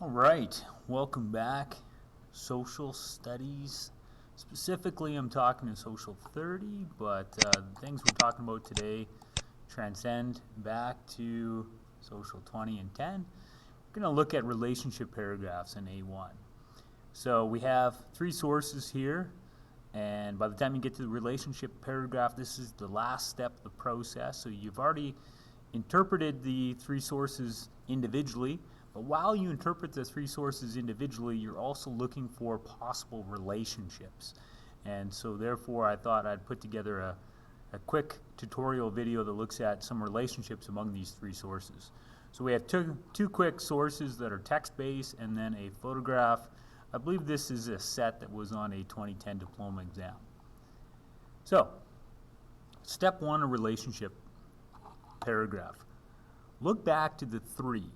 All right, welcome back. Social studies. Specifically, I'm talking to Social 30, but the things we're talking about today transcend back to Social 20 and 10. We're going to look at relationship paragraphs in A1. So we have three sources here, and by the time you get to the relationship paragraph, this is the last step of the process. So you've already interpreted the three sources individually. But while you interpret the three sources individually, you're also looking for possible relationships. And so therefore, I thought I'd put together a quick tutorial video that looks at some relationships among these three sources. So we have two quick sources that are text-based and then a photograph. I believe this is a set that was on a 2010 diploma exam. So, step one, a relationship paragraph. Look back to the three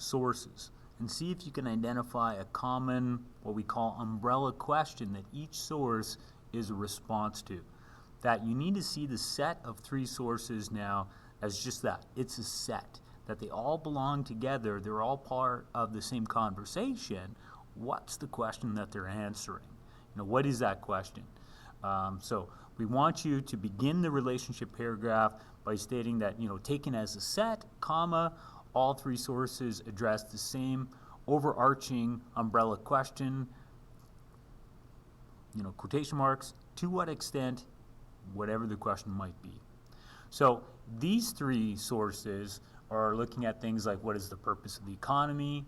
sources and see if you can identify a common, what we call umbrella question that each source is a response to. That you need to see the set of three sources now as just that. It's a set, that they all belong together, they're all part of the same conversation. What's the question that they're answering? What is that question? So we want you to begin the relationship paragraph by stating that, taken as a set, comma, all three sources address the same overarching umbrella question, quotation marks, to what extent, whatever the question might be. So these three sources are looking at things like what is the purpose of the economy,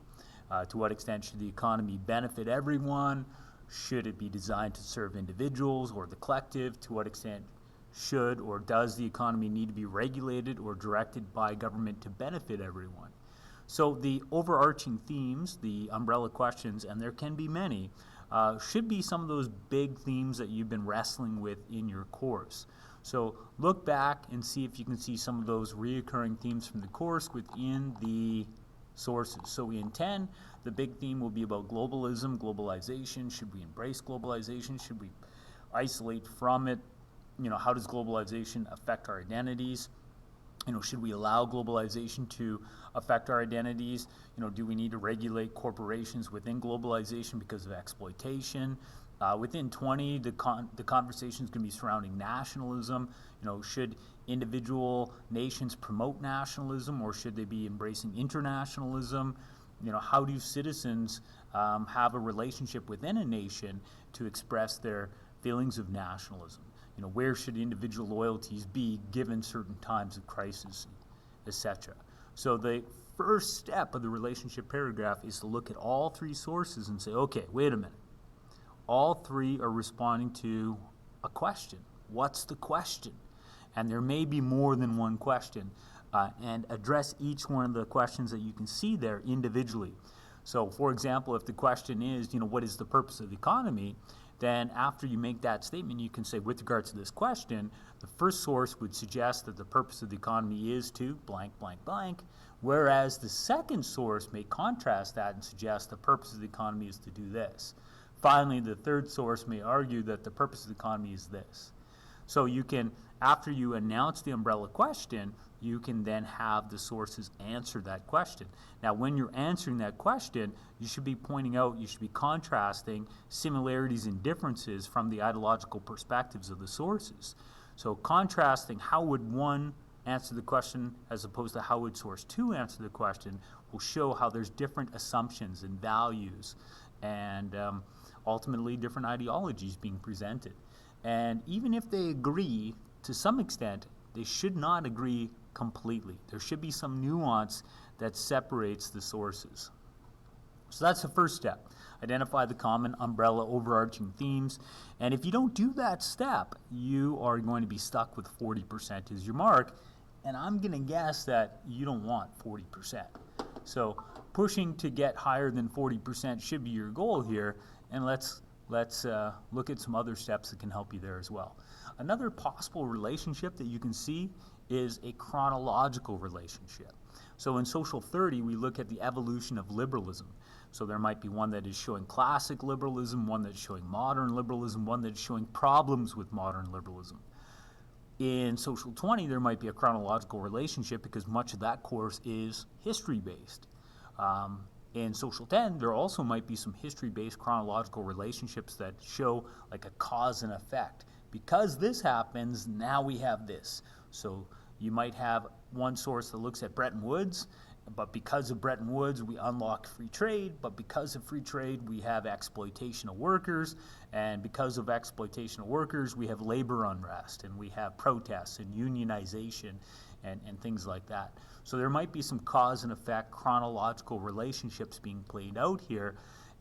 to what extent should the economy benefit everyone, should it be designed to serve individuals or the collective, to what extent should or does the economy need to be regulated or directed by government to benefit everyone? So the overarching themes, the umbrella questions, and there can be many, should be some of those big themes that you've been wrestling with in your course. So look back and see if you can see some of those reoccurring themes from the course within the sources. So in 10, the big theme will be about globalism, globalization. Should we embrace globalization? Should we isolate from it? How does globalization affect our identities? Should we allow globalization to affect our identities? Do we need to regulate corporations within globalization because of exploitation? Within 20, the conversation is going to be surrounding nationalism. Should individual nations promote nationalism or should they be embracing internationalism? How do citizens have a relationship within a nation to express their feelings of nationalism? Where should individual loyalties be given certain times of crisis, etc. So the first step of the relationship paragraph is to look at all three sources and say, okay, wait a minute. All three are responding to a question. What's the question? And there may be more than one question, and address each one of the questions that you can see there individually. So, for example, if the question is, what is the purpose of the economy? Then after you make that statement, you can say, with regards to this question, the first source would suggest that the purpose of the economy is to blank, blank, blank, whereas the second source may contrast that and suggest the purpose of the economy is to do this. Finally, the third source may argue that the purpose of the economy is this. So you can, after you announce the umbrella question, you can then have the sources answer that question. Now, when you're answering that question, you should be pointing out, you should be contrasting similarities and differences from the ideological perspectives of the sources. So contrasting how would one answer the question as opposed to how would source 2 answer the question will show how there's different assumptions and values and ultimately different ideologies being presented. And even if they agree to some extent, they should not agree completely. There should be some nuance that separates the sources. So that's the first step. Identify the common umbrella overarching themes. And if you don't do that step, you are going to be stuck with 40% as your mark. And I'm going to guess that you don't want 40%. So pushing to get higher than 40% should be your goal here. And let's look at some other steps that can help you there as well. Another possible relationship that you can see is a chronological relationship. So in Social 30, we look at the evolution of liberalism. So there might be one that is showing classic liberalism, one that's showing modern liberalism, one that's showing problems with modern liberalism. In Social 20, there might be a chronological relationship because much of that course is history-based. In Social 10, there also might be some history-based chronological relationships that show like a cause and effect. Because this happens, now we have this. So you might have one source that looks at Bretton Woods, but because of Bretton Woods, we unlock free trade, but because of free trade, we have exploitation of workers, and because of exploitation of workers, we have labor unrest, and we have protests and unionization and things like that. So there might be some cause and effect chronological relationships being played out here,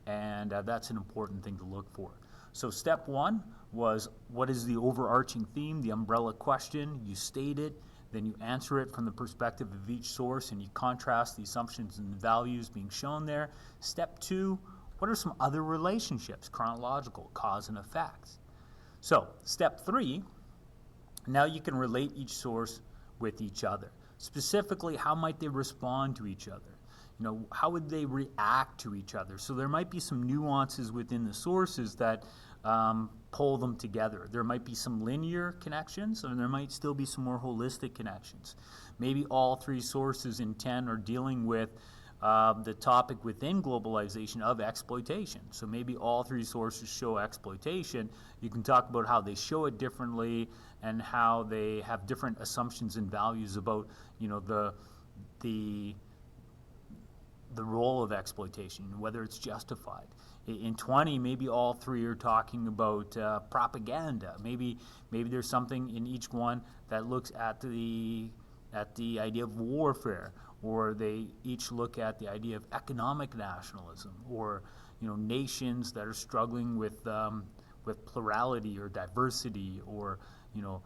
and that's an important thing to look for. So step one was, what is the overarching theme, the umbrella question? You state it, then you answer it from the perspective of each source, and you contrast the assumptions and the values being shown there. Step two, what are some other relationships, chronological, cause and effects? So step three, now you can relate each source with each other. Specifically, how might they respond to each other? You know, how would they react to each other? So there might be some nuances within the sources that pull them together. There might be some linear connections, and there might still be some more holistic connections. Maybe all three sources in 10 are dealing with the topic within globalization of exploitation. So maybe all three sources show exploitation. You can talk about how they show it differently and how they have different assumptions and values about, you know, the role of exploitation, whether it's justified. In 20, maybe all three are talking about propaganda. Maybe there's something in each one that looks at the idea of warfare, or they each look at the idea of economic nationalism, or, you know, nations that are struggling with plurality or diversity, or, you know,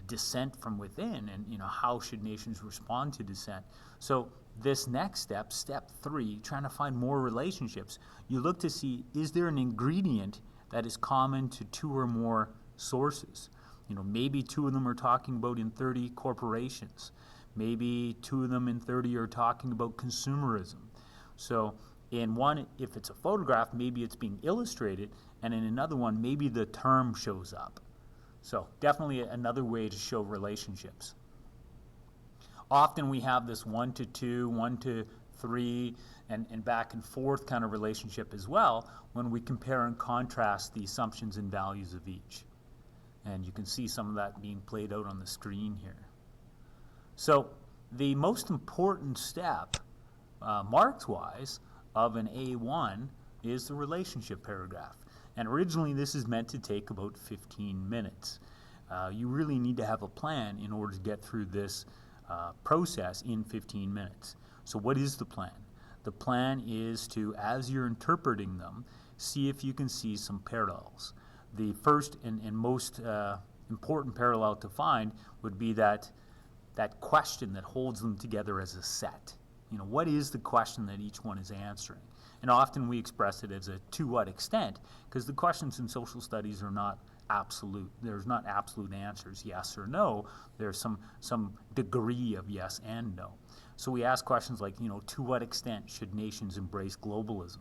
dissent from within, and, you know, how should nations respond to dissent. So this next step, step three, trying to find more relationships, you look to see, is there an ingredient that is common to two or more sources? You know, maybe two of them are talking about in 30 corporations. Maybe two of them in 30 are talking about consumerism. So in one, if it's a photograph, maybe it's being illustrated, and in another one, maybe the term shows up. So definitely another way to show relationships. Often we have this 1 to 2, 1 to 3, and back and forth kind of relationship as well when we compare and contrast the assumptions and values of each. And you can see some of that being played out on the screen here. So the most important step, marks-wise, of an A1 is the relationship paragraph. And originally this is meant to take about 15 minutes. You really need to have a plan in order to get through this process in 15 minutes. So what is the plan? The plan is to, as you're interpreting them, see if you can see some parallels. The first and most important parallel to find would be that question that holds them together as a set. You know, what is the question that each one is answering? And often we express it as a to what extent, because the questions in social studies are not absolute. There's not absolute answers, yes or no. There's some degree of yes and no. So we ask questions like, you know, to what extent should nations embrace globalism?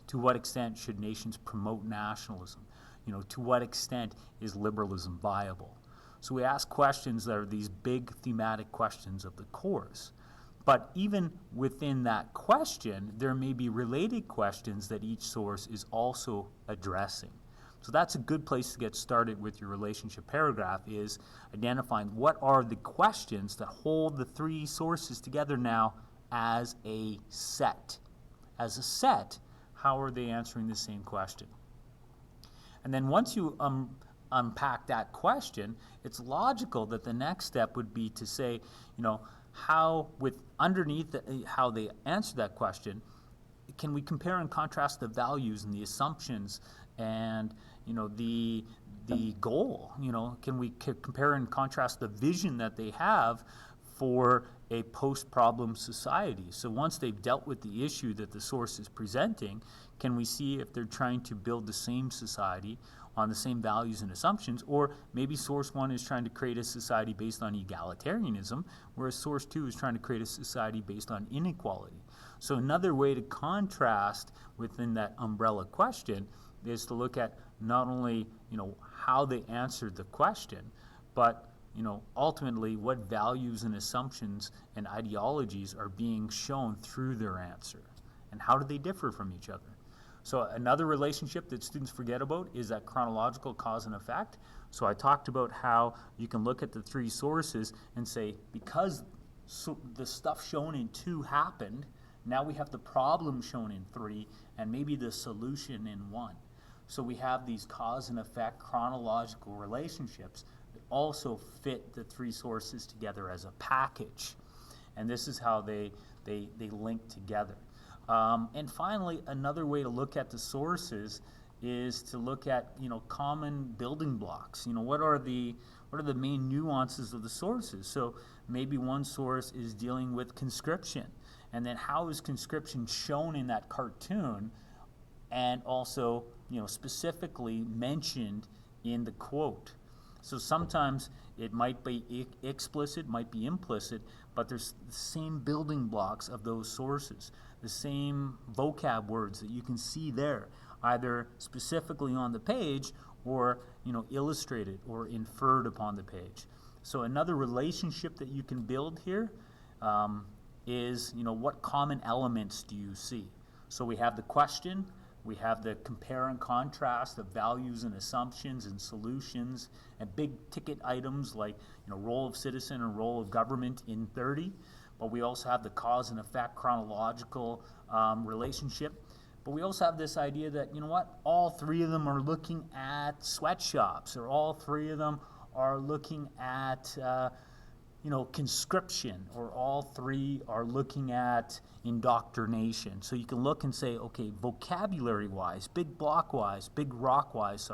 To what extent should nations promote nationalism? You know, to what extent is liberalism viable? So we ask questions that are these big thematic questions of the course. But even within that question, there may be related questions that each source is also addressing. So that's a good place to get started with your relationship paragraph, is identifying what are the questions that hold the three sources together now as a set. As a set, how are they answering the same question? And then once you unpack that question, it's logical that the next step would be to say, you know, how, with underneath how they answer that question, can we compare and contrast the values and the assumptions and, you know, the goal? You know, can we compare and contrast the vision that they have for a post-problem society? So once they've dealt with the issue that the source is presenting, can we see if they're trying to build the same society on the same values and assumptions, or maybe source one is trying to create a society based on egalitarianism, whereas source two is trying to create a society based on inequality. So another way to contrast within that umbrella question is to look at not only, you know, how they answered the question, but, you know, ultimately what values and assumptions and ideologies are being shown through their answer. and how do they differ from each other? So another relationship that students forget about is that chronological cause and effect. So I talked about how you can look at the three sources and say, because the stuff shown in 2 happened, now we have the problem shown in 3 and maybe the solution in 1. So we have these cause and effect chronological relationships that also fit the 3 sources together as a package. And this is how they link together. And finally, another way to look at the sources is to look at, common building blocks. What are the main nuances of the sources? So maybe one source is dealing with conscription, and then how is conscription shown in that cartoon, and also, specifically mentioned in the quote. So sometimes it might be explicit, might be implicit, but there's the same building blocks of those sources, the same vocab words that you can see there, either specifically on the page or illustrated or inferred upon the page. So another relationship that you can build here is what common elements do you see? So we have the question, we have the compare and contrast of values and assumptions and solutions and big ticket items like role of citizen and role of government in 30. But we also have the cause and effect chronological relationship. But we also have this idea that, all 3 of them are looking at sweatshops, or all 3 of them are looking at conscription, or all 3 are looking at indoctrination. So you can look and say, okay, vocabulary-wise, big block-wise, big rock-wise,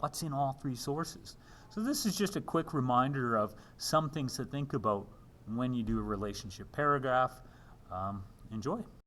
what's in all 3 sources? So this is just a quick reminder of some things to think about when you do a relationship paragraph. Enjoy.